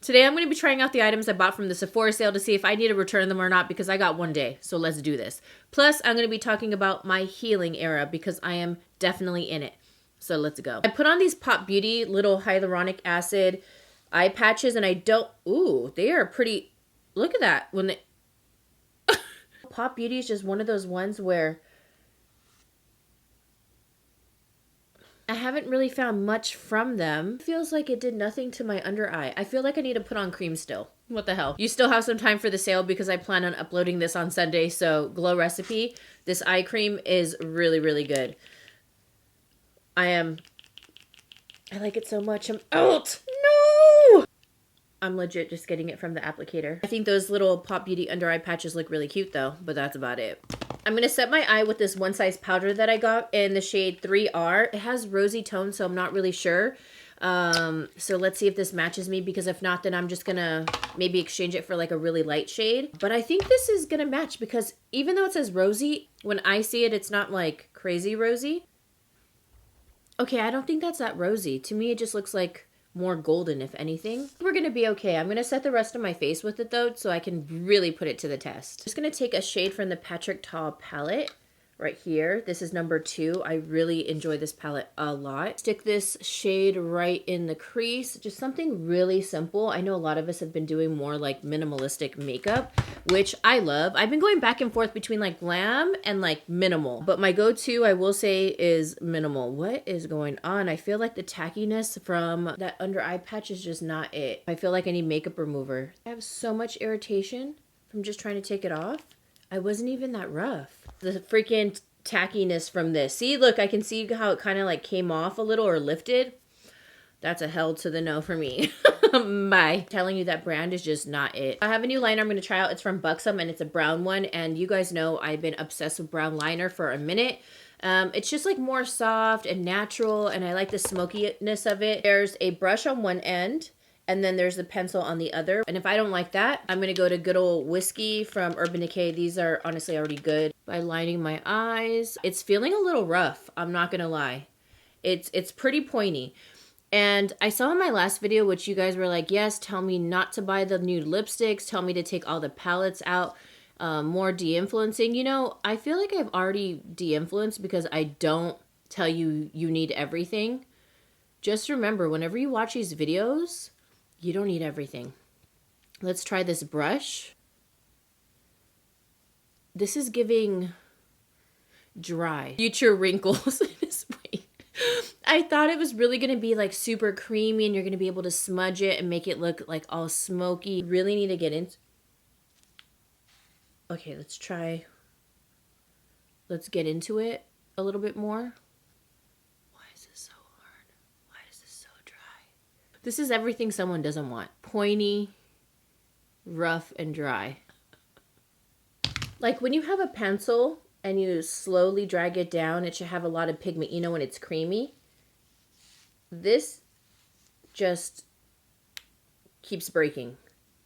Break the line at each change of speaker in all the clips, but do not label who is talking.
Today I'm going to be trying out the items I bought from the Sephora sale to see if I need to return them or not because I got one day. So let's do this. Plus, I'm going to be talking about my healing era because I am definitely in it. So let's go. I put on these Pop Beauty little hyaluronic acid eye patches and I don't... Ooh, they are pretty... Look at that. When they... Pop Beauty is just one of those ones where I haven't really found much from them. It feels like it did nothing to my under eye. I feel like I need to put on cream still. What the hell? You still have some time for the sale because I plan on uploading this on Sunday. So Glow Recipe, this eye cream is really, really good. I like it so much. I'm out. No! I'm legit just getting it from the applicator. I think those little Pop Beauty under eye patches look really cute though, but that's about it. I'm going to set my eye with this one size powder that I got in the shade 3R. It has rosy tone, so I'm not really sure. So let's see if this matches me, because if not, then I'm just going to maybe exchange it for like a really light shade. But I think this is going to match because even though it says rosy, when I see it, it's not like crazy rosy. Okay, I don't think that's that rosy. To me, it just looks like more golden, if anything. We're gonna be okay. I'm gonna set the rest of my face with it though, so I can really put it to the test. Just gonna take a shade from the Patrick Ta palette right here. This is number 2. I really enjoy this palette a lot. Stick this shade right in the crease. Just something really simple. I know a lot of us have been doing more like minimalistic makeup, which I love. I've been going back and forth between like glam and like minimal, but my go-to, I will say, is minimal. What is going on? I feel like the tackiness from that under eye patch is just not it. I feel like I need makeup remover. I have so much irritation from just trying to take it off. I wasn't even that rough. The freaking tackiness from this. See, look, I can see how it kind of like came off a little or lifted. That's a hell to the no for me. Bye. Telling you that brand is just not it. I have a new liner I'm going to try out. It's from Buxom and it's a brown one. And you guys know I've been obsessed with brown liner for a minute. It's just like more soft and natural, and I like the smokiness of it. There's a brush on one end, and then there's the pencil on the other. And if I don't like that, I'm going to go to good old Whiskey from Urban Decay. These are honestly already good. By lining my eyes. It's feeling a little rough. I'm not going to lie. It's pretty pointy. And I saw in my last video, which you guys were like, yes, tell me not to buy the new lipsticks. Tell me to take all the palettes out. More de-influencing. You know, I feel like I've already de-influenced because I don't tell you you need everything. Just remember, whenever you watch these videos, you don't need everything. Let's try this brush. This is giving dry. Future wrinkles. I thought it was really going to be like super creamy and you're going to be able to smudge it and make it look like all smoky. Really need to get into... Okay, let's try. Let's get into it a little bit more. Why is this so hard? Why is this so dry? This is everything someone doesn't want. Pointy, rough, and dry. Like when you have a pencil and you slowly drag it down, it should have a lot of pigment. You know, when it's creamy. This just keeps breaking.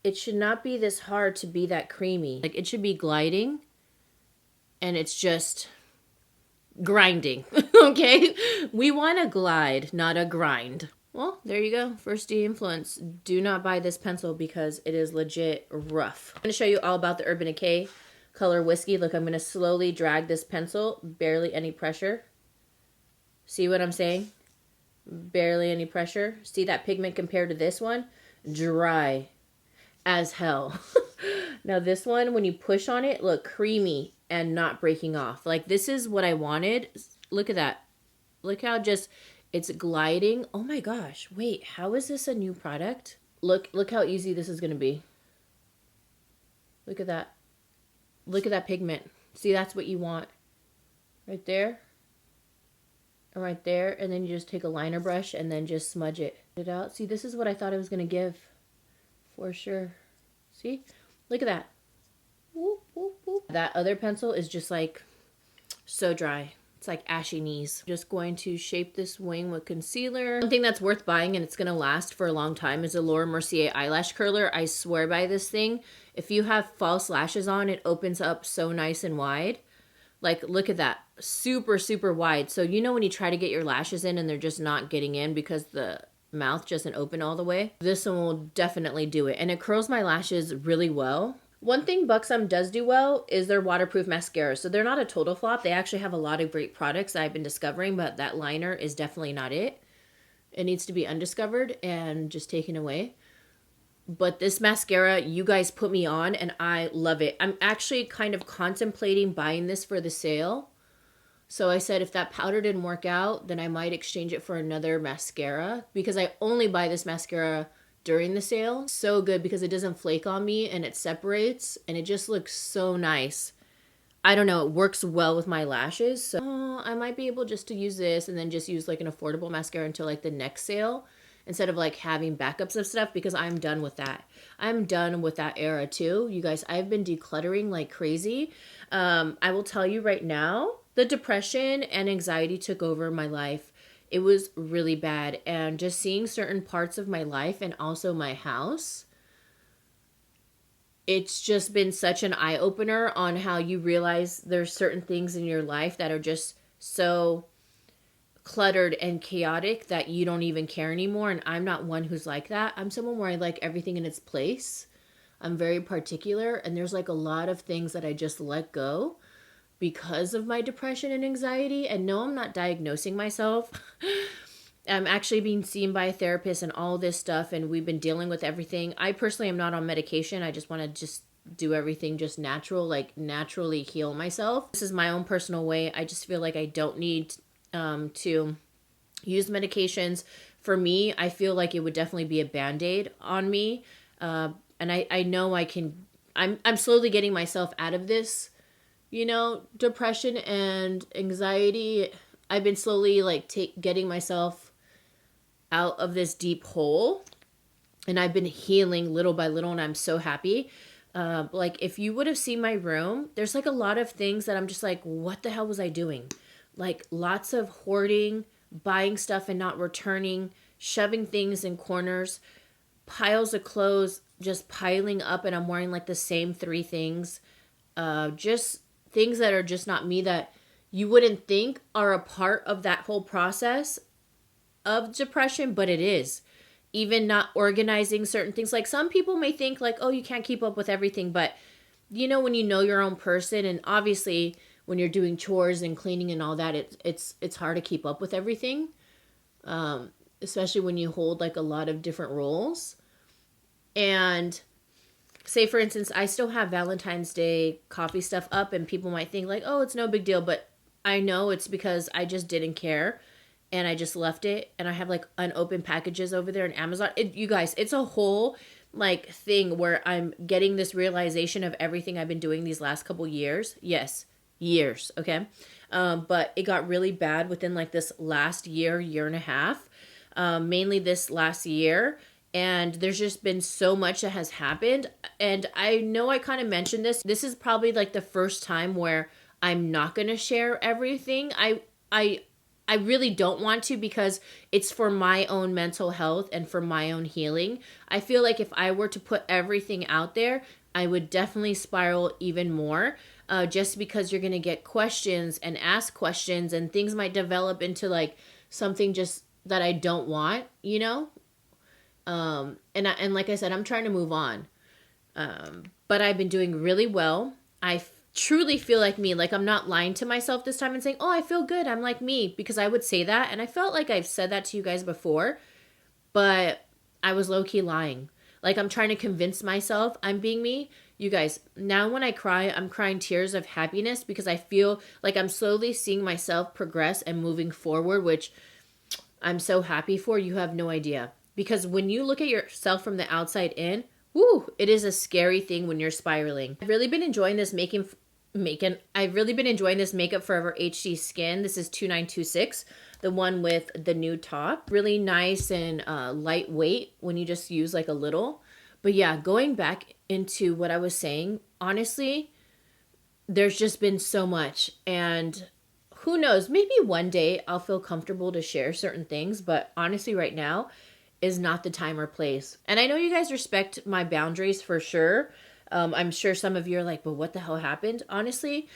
It should not be this hard to be that creamy. Like, it should be gliding, and it's just grinding, okay? We want a glide, not a grind. Well, there you go. First de-influence. Do not buy this pencil because it is legit rough. I'm going to show you all about the Urban Decay color Whiskey. Look, I'm going to slowly drag this pencil. Barely any pressure. See what I'm saying? Barely any pressure. See that pigment compared to this one? Dry as hell. Now this one, when you push on it, look, creamy and not breaking off. Like, this is what I wanted. Look at that. Look how just it's gliding. Oh my gosh. Wait, how is this a new product? Look how easy this is going to be. Look at that. Look at that pigment. See, that's what you want. Right there. And right there. And then you just take a liner brush and then just smudge it out. See, this is what I thought it was going to give. For sure. See? Look at that. Whoop, whoop, whoop. That other pencil is just like so dry. It's like ashy knees. Just going to shape this wing with concealer. One thing that's worth buying and it's going to last for a long time is a Laura Mercier eyelash curler. I swear by this thing. If you have false lashes on, it opens up so nice and wide. Like, look at that. Super, super wide. So, you know when you try to get your lashes in and they're just not getting in because the mouth doesn't open all the way. This one will definitely do it. And it curls my lashes really well. One thing Buxom does do well is their waterproof mascara. So they're not a total flop. They actually have a lot of great products that I've been discovering, but that liner is definitely not it. It needs to be undiscovered and just taken away. But this mascara, you guys put me on and I love it. I'm actually kind of contemplating buying this for the sale. So I said if that powder didn't work out, then I might exchange it for another mascara, because I only buy this mascara during the sale. So good because it doesn't flake on me and it separates and it just looks so nice. I don't know, it works well with my lashes. So I might be able just to use this and then just use like an affordable mascara until like the next sale, instead of like having backups of stuff, because I'm done with that. I'm done with that era too. You guys, I've been decluttering like crazy. I will tell you right now, the depression and anxiety took over my life. It was really bad. And just seeing certain parts of my life and also my house, it's just been such an eye-opener on how you realize there's certain things in your life that are just so cluttered and chaotic that you don't even care anymore. And I'm not one who's like that. I'm someone where I like everything in its place. I'm very particular, and there's like a lot of things that I just let go because of my depression and anxiety. And no, I'm not diagnosing myself. I'm actually being seen by a therapist and all this stuff, and we've been dealing with everything. I personally am not on medication. I just want to just do everything just natural, like naturally heal myself. This is my own personal way. I just feel like I don't need to use medications. For me, I feel like it would definitely be a Band-Aid on me. And I know I can, I'm slowly getting myself out of this, you know, depression and anxiety. I've been slowly like getting myself out of this deep hole, and I've been healing little by little, and I'm so happy. Like if you would have seen my room, there's like a lot of things that I'm just like, what the hell was I doing? Like lots of hoarding, buying stuff and not returning, shoving things in corners, piles of clothes just piling up, and I'm wearing like the same 3 things. Just things that are just not me, that you wouldn't think are a part of that whole process of depression, but it is. Even not organizing certain things. Like some people may think like, oh, you can't keep up with everything, but you know, when you know your own person, and obviously when you're doing chores and cleaning and all that, it's hard to keep up with everything. Especially when you hold like a lot of different roles. And say for instance, I still have Valentine's Day coffee stuff up, and people might think like, oh, it's no big deal, but I know it's because I just didn't care and I just left it, and I have like unopened packages over there on Amazon. You guys, it's a whole like thing where I'm getting this realization of everything I've been doing these last couple years. Yes, years, okay? But it got really bad within like this last year and a half, mainly this last year. And there's just been so much that has happened. And I know I kind of mentioned this. This is probably like the first time where I'm not going to share everything. I really don't want to, because it's for my own mental health and for my own healing. I feel like if I were to put everything out there, I would definitely spiral even more, just because you're going to get questions and ask questions, and things might develop into like something just that I don't want, you know? And like I said, I'm trying to move on. But I've been doing really well. I truly feel like me. Like I'm not lying to myself this time and saying, oh, I feel good, I'm like me, because I would say that. And I felt like I've said that to you guys before, but I was low-key lying. Like I'm trying to convince myself I'm being me. You guys, now when I cry, I'm crying tears of happiness, because I feel like I'm slowly seeing myself progress and moving forward, which I'm so happy for. You have no idea. Because when you look at yourself from the outside in, woo, it is a scary thing when you're spiraling. I've really been enjoying this I've really been enjoying this Makeup Forever HD Skin. This is 2926, the one with the nude top. Really nice and lightweight when you just use like a little. But yeah, going back into what I was saying, honestly, there's just been so much. And who knows, maybe one day I'll feel comfortable to share certain things. But honestly, right now is not the time or place. And I know you guys respect my boundaries for sure. I'm sure some of you are like, but what the hell happened? Honestly,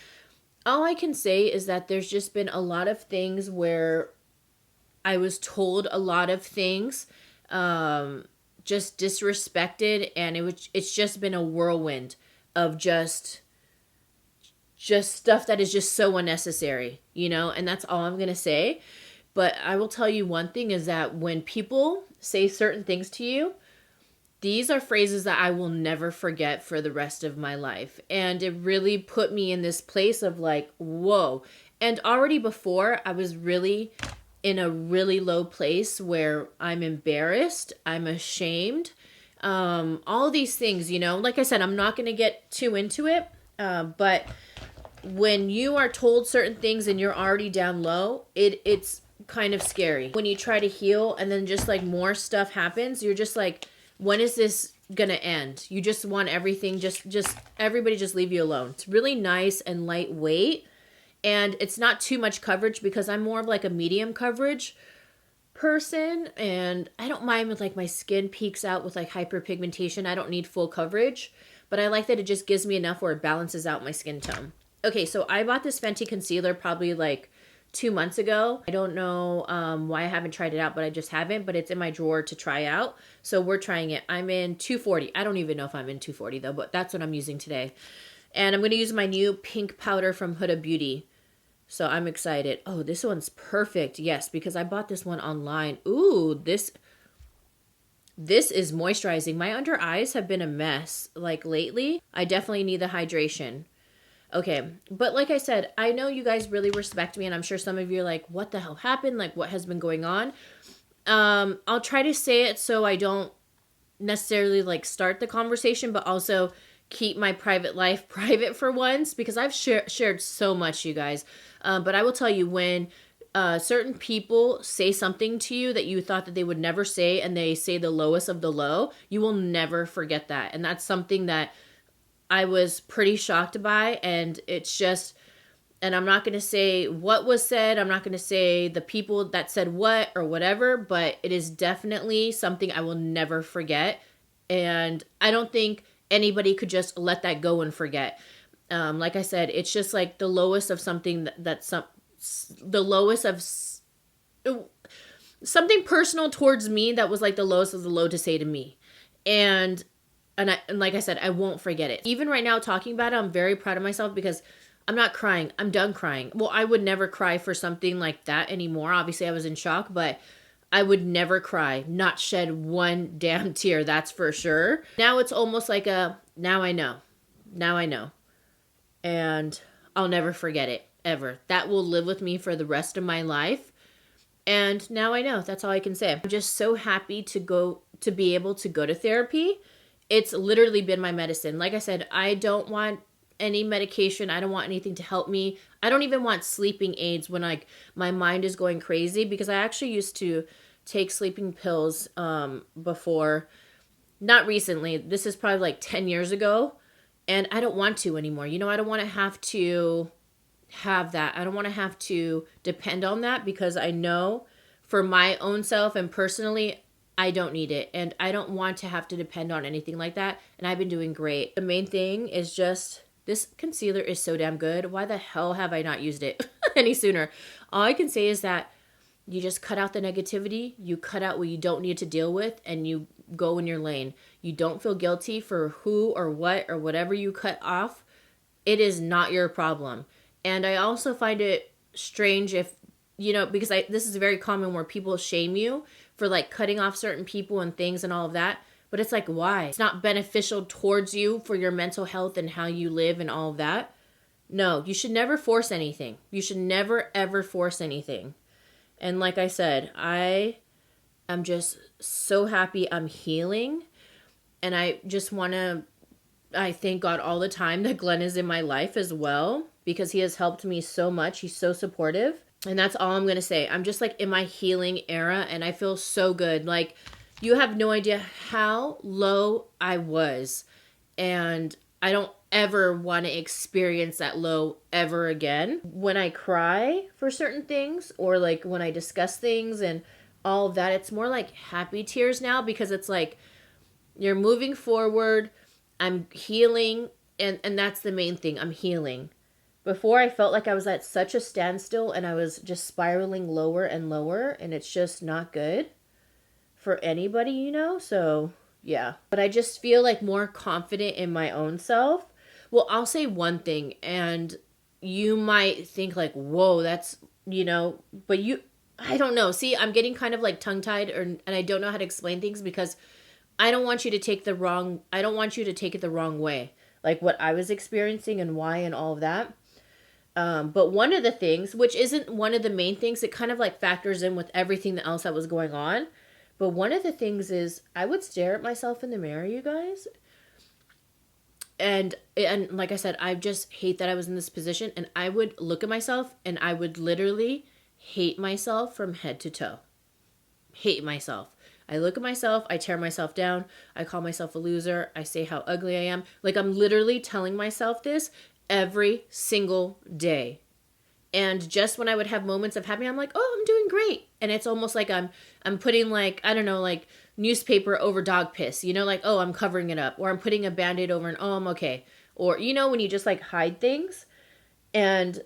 all I can say is that there's just been a lot of things where I was told a lot of things just disrespected, and it's just been a whirlwind of just stuff that is just so unnecessary, you know, and that's all I'm gonna say. But I will tell you one thing is that when people say certain things to you, these are phrases that I will never forget for the rest of my life. And it really put me in this place of like, whoa. And already before, I was really in a really low place where I'm embarrassed, I'm ashamed, all these things, you know. Like I said, I'm not going to get too into it, but when you are told certain things and you're already down low, it's kind of scary. When you try to heal and then just like more stuff happens, you're just like, when is this gonna end? You just want everything, just everybody just leave you alone. It's really nice and lightweight, and it's not too much coverage because I'm more of like a medium coverage person, and I don't mind with like my skin peaks out with like hyperpigmentation. I don't need full coverage, but I like that it just gives me enough where it balances out my skin tone. Okay, so I bought this Fenty concealer probably like 2 months ago. I don't know why I haven't tried it out, but I just haven't. But it's in my drawer to try out. So we're trying it. I'm in 240. I don't even know if I'm in 240 though, but that's what I'm using today. And I'm going to use my new pink powder from Huda Beauty. So I'm excited. Oh, this one's perfect. Yes, because I bought this one online. Ooh, this is moisturizing. My under eyes have been a mess like lately. I definitely need the hydration. Okay, but like I said, I know you guys really respect me, and I'm sure some of you are like, what the hell happened? Like, what has been going on? I'll try to say it so I don't necessarily like start the conversation, but also keep my private life private for once, because I've shared so much, you guys. But I will tell you, when certain people say something to you that you thought that they would never say, and they say the lowest of the low, you will never forget that. And that's something that I was pretty shocked by, and it's just, and I'm not going to say what was said. I'm not going to say the people that said what or whatever, but it is definitely something I will never forget. And I don't think anybody could just let that go and forget. Like I said, it's just like the lowest of something the lowest of something personal towards me that was like the lowest of the low to say to me. And like I said, I won't forget it. Even right now talking about it, I'm very proud of myself because I'm not crying. I'm done crying. Well, I would never cry for something like that anymore. Obviously, I was in shock, but I would never cry, not shed one damn tear, that's for sure. Now it's almost like now I know. Now I know. And I'll never forget it, ever. That will live with me for the rest of my life. And now I know. That's all I can say. I'm just so happy to be able to go to therapy. It's literally been my medicine. Like I said, I don't want any medication. I don't want anything to help me. I don't even want sleeping aids when like my mind is going crazy, because I actually used to take sleeping pills before. Not recently. This is probably like 10 years ago, and I don't want to anymore. You know, I don't want to have to have that. I don't want to have to depend on that, because I know for my own self and personally, I don't need it, and I don't want to have to depend on anything like that, and I've been doing great. The main thing is just, this concealer is so damn good. Why the hell have I not used it any sooner? All I can say is that you just cut out the negativity, you cut out what you don't need to deal with, and you go in your lane. You don't feel guilty for who or what or whatever you cut off. It is not your problem. And I also find it strange if, you know, because this is very common where people shame you for like cutting off certain people and things and all of that. But it's like, why? It's not beneficial towards you for your mental health and how you live and all of that. No, you should never force anything. You should never, ever force anything. And like I said, I am just so happy I'm healing. And I just want to, I thank God all the time that Glenn is in my life as well, because he has helped me so much. He's so supportive. And that's all I'm going to say. I'm just like in my healing era, and I feel so good. Like, you have no idea how low I was. And I don't ever want to experience that low ever again. When I cry for certain things, or like when I discuss things and all of that, it's more like happy tears now, because it's like you're moving forward. I'm healing. And that's the main thing. I'm healing. Before, I felt like I was at such a standstill, and I was just spiraling lower and lower, and it's just not good for anybody, you know? So, yeah. But I just feel like more confident in my own self. Well, I'll say one thing, and you might think like, whoa, that's, you know, but I don't know. See, I'm getting kind of like tongue-tied, and I don't know how to explain things because I don't want you to take I don't want you to take it the wrong way. Like what I was experiencing and why and all of that. But one of the things, which isn't one of the main things, it kind of like factors in with everything else that was going on. But one of the things is I would stare at myself in the mirror, you guys. And like I said, I just hate that I was in this position. And I would look at myself and I would literally hate myself from head to toe. Hate myself. I look at myself, I tear myself down, I call myself a loser, I say how ugly I am. Like I'm literally telling myself this every single day. And just when I would have moments of happiness, I'm like, oh, I'm doing great. And it's almost like I'm putting like, I don't know, like newspaper over dog piss, you know, like, oh, I'm covering it up. Or I'm putting a Band-Aid over and, oh, I'm okay. Or, you know, when you just like hide things. And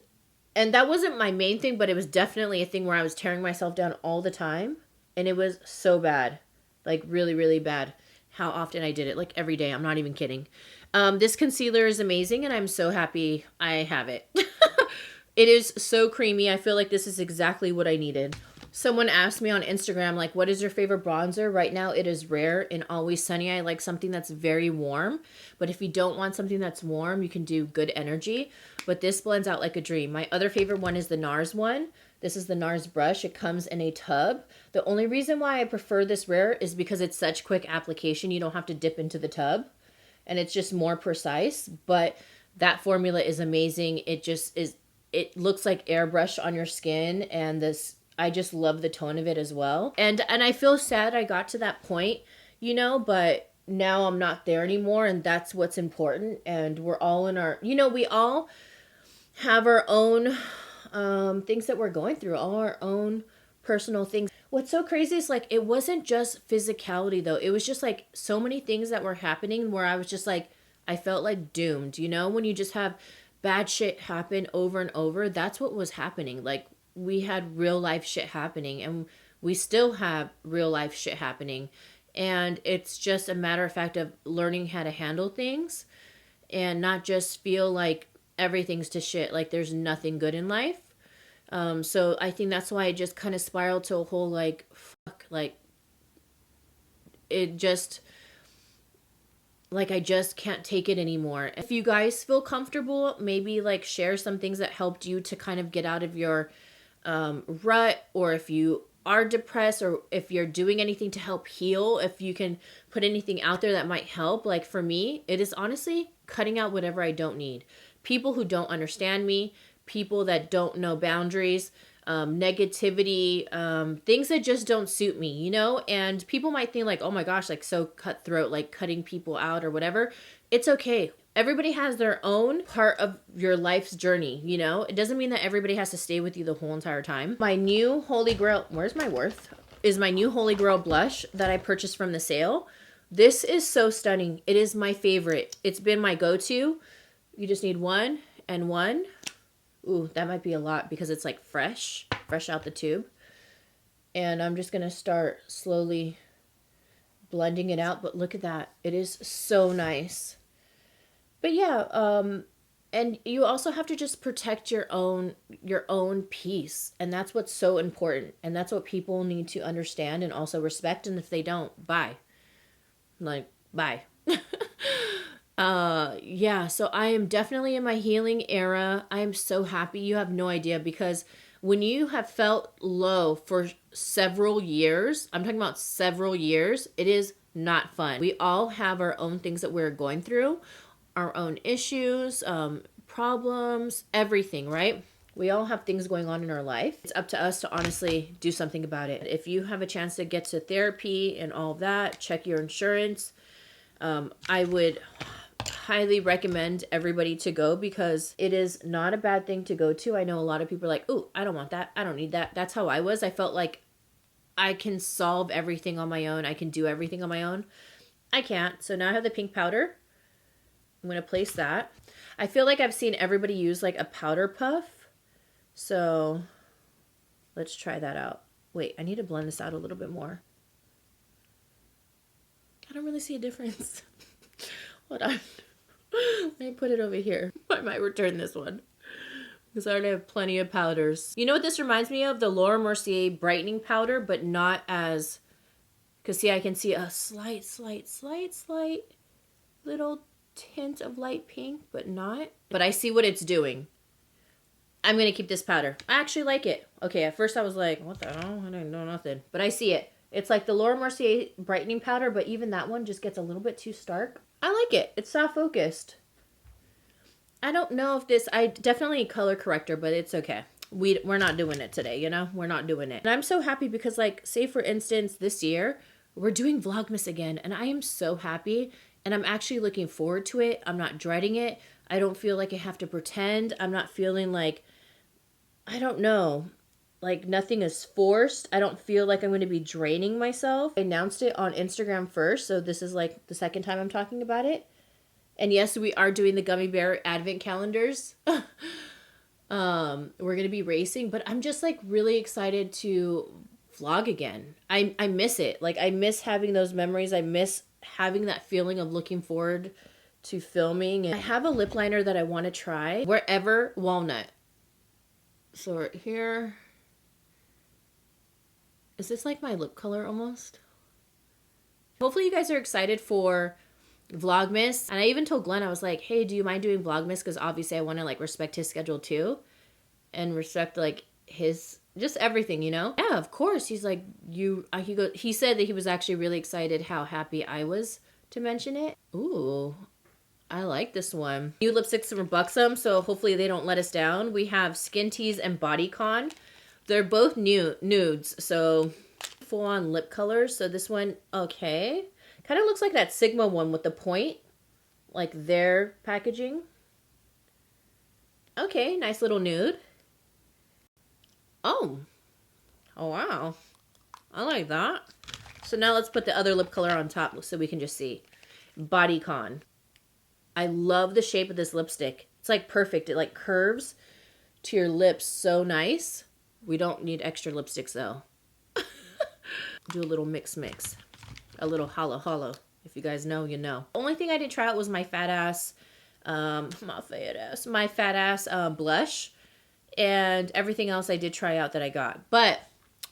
that wasn't my main thing, but it was definitely a thing where I was tearing myself down all the time. And it was so bad, like really, really bad how often I did it, like every day. I'm not even kidding. This concealer is amazing and I'm so happy I have it. It is so creamy. I feel like this is exactly what I needed. Someone asked me on Instagram, like, what is your favorite bronzer? Right now it is Rare in Always Sunny. I like something that's very warm. But if you don't want something that's warm, you can do Good Energy. But this blends out like a dream. My other favorite one is the NARS one. This is the NARS brush. It comes in a tub. The only reason why I prefer this Rare is because it's such quick application. You don't have to dip into the tub. And it's just more precise. But that formula is amazing. It just is, it looks like airbrush on your skin. And this, I just love the tone of it as well. And I feel sad I got to that point, you know, but now I'm not there anymore. And that's what's important. And we're all in our, you know, we all have our own things that we're going through, all our own personal things. What's so crazy is like, it wasn't just physicality though. It was just like so many things that were happening where I was just like, I felt like doomed, you know, when you just have bad shit happen over and over. That's what was happening. Like we had real life shit happening and we still have real life shit happening. And it's just a matter of fact of learning how to handle things and not just feel like everything's to shit. Like there's nothing good in life. So I think that's why I just kind of spiraled to a whole like, fuck, like it just, like I just can't take it anymore. If you guys feel comfortable, maybe like share some things that helped you to kind of get out of your rut, or if you are depressed, or if you're doing anything to help heal, if you can put anything out there that might help. Like for me, it is honestly cutting out whatever I don't need. People who don't understand me, people that don't know boundaries, negativity, things that just don't suit me, you know? And people might think like, oh my gosh, like so cutthroat, like cutting people out or whatever. It's okay. Everybody has their own part of your life's journey, you know? It doesn't mean that everybody has to stay with you the whole entire time. My new Holy Grail, where's my worth? Is my new Holy Grail blush that I purchased from the sale. This is so stunning. It is my favorite. It's been my go-to. You just need one and one. Ooh, that might be a lot because it's like fresh out the tube. And I'm just going to start slowly blending it out. But look at that. It is so nice. But yeah, and you also have to just protect your own peace. And that's what's so important. And that's what people need to understand and also respect. And if they don't, bye. Like, bye. Yeah, so I am definitely in my healing era. I am so happy. You have no idea, because when you have felt low for several years, I'm talking about several years, it is not fun. We all have our own things that we're going through, our own issues, problems, everything, right? We all have things going on in our life. It's up to us to honestly do something about it. If you have a chance to get to therapy and all of that, check your insurance. I would highly recommend everybody to go, because it is not a bad thing to go to. I know a lot of people are like, "Ooh, I don't want that. I don't need that." That's how I was. I felt like I can solve everything on my own. I can do everything on my own. I can't. So now I have the pink powder. I'm going to place that. I feel like I've seen everybody use like a powder puff. So let's try that out. Wait, I need to blend this out a little bit more. don't really see a difference. Hold on. Let me put it over here. I might return this one because I already have plenty of powders. You know what this reminds me of? The Laura Mercier brightening powder, but not as... Because see, I can see a slight little tint of light pink, but not. But I see what it's doing. I'm going to keep this powder. I actually like it. Okay, at first I was like, what the hell? I don't know nothing. But I see it. It's like the Laura Mercier brightening powder, but even that one just gets a little bit too stark. I like it. It's soft focused. I don't know if this... I definitely color corrector, but it's okay. We're not doing it today, you know? We're not doing it. And I'm so happy because, like, say for instance, this year, we're doing Vlogmas again. And I am so happy. And I'm actually looking forward to it. I'm not dreading it. I don't feel like I have to pretend. I'm not feeling like... I don't know. Like, nothing is forced. I don't feel like I'm going to be draining myself. I announced it on Instagram first, so this is like the second time I'm talking about it. And yes, we are doing the gummy bear advent calendars. We're going to be racing, but I'm just like really excited to vlog again. I miss it. Like, I miss having those memories. I miss having that feeling of looking forward to filming. And I have a lip liner that I want to try. Wherever Walnut. So right here, is this like my lip color almost? Hopefully you guys are excited for Vlogmas. And I even told Glenn, I was like, hey, do you mind doing Vlogmas? Because obviously I want to like respect his schedule too. And respect like his, just everything, you know? Yeah, of course. He's like, he said that he was actually really excited how happy I was to mention it. Ooh. I like this one. New lipsticks from Buxom, so hopefully they don't let us down. We have Skin Tease and Bodycon. They're both nudes, so full-on lip colors. So this one, okay. Kind of looks like that Sigma one with the point, like their packaging. Okay, nice little nude. Oh wow. I like that. So now let's put the other lip color on top so we can just see. Bodycon. I love the shape of this lipstick. It's like perfect. It like curves to your lips so nice. We don't need extra lipsticks though. Do a little mix. A little hollow. If you guys know, you know. The only thing I did try out was my fat ass blush. And everything else I did try out that I got. But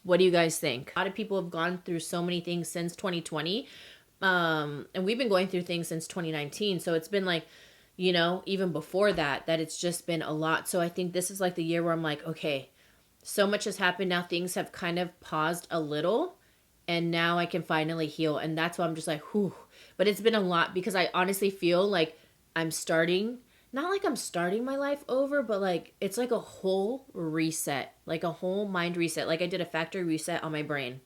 what do you guys think? A lot of people have gone through so many things since 2020. And we've been going through things since 2019. So it's been like, you know, even before that it's just been a lot. So I think this is like the year where I'm like, okay, so much has happened. Now things have kind of paused a little and now I can finally heal. And that's why I'm just like, whew. But it's been a lot because I honestly feel like I'm starting, not like I'm starting my life over, but like, it's like a whole reset, like a whole mind reset. Like I did a factory reset on my brain.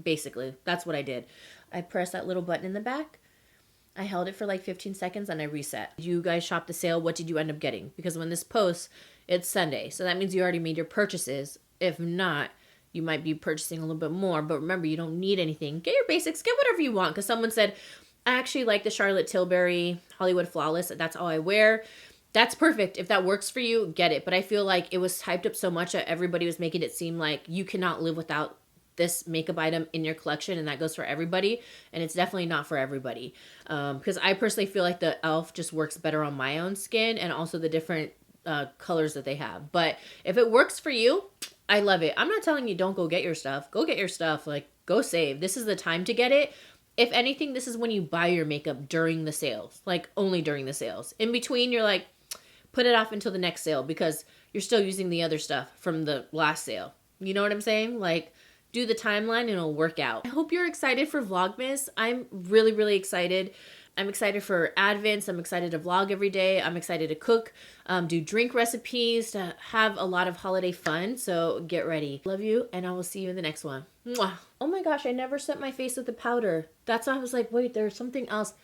Basically, that's what I did. I pressed that little button in the back. I held it for like 15 seconds and I reset. You guys shopped the sale. What did you end up getting? Because when this posts, it's Sunday. So that means you already made your purchases. If not, you might be purchasing a little bit more. But remember, you don't need anything. Get your basics. Get whatever you want. Because someone said, I actually like the Charlotte Tilbury Hollywood Flawless. That's all I wear. That's perfect. If that works for you, get it. But I feel like it was hyped up so much that everybody was making it seem like you cannot live without this makeup item in your collection, and that goes for everybody, and it's definitely not for everybody, because I personally feel like the e.l.f. just works better on my own skin and also the different colors that they have. But if it works for you, I love it. I'm not telling you don't go get your stuff. Go get your stuff. Like, go save. This is the time to get it. If anything, this is when you buy your makeup during the sales, like only during the sales. In between, you're like, put it off until the next sale because you're still using the other stuff from the last sale. You know what I'm saying? Like, do the timeline and it'll work out. I hope you're excited for Vlogmas. I'm really, really excited. I'm excited for Advents. I'm excited to vlog every day. I'm excited to cook, do drink recipes, to have a lot of holiday fun. So get ready. Love you, and I will see you in the next one. Mwah. Oh my gosh, I never set my face with the powder. That's why I was like, wait, there's something else.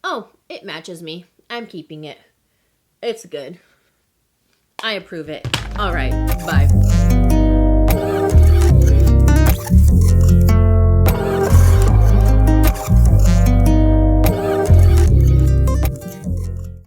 Oh, it matches me. I'm keeping it. It's good. I approve it. All right, bye.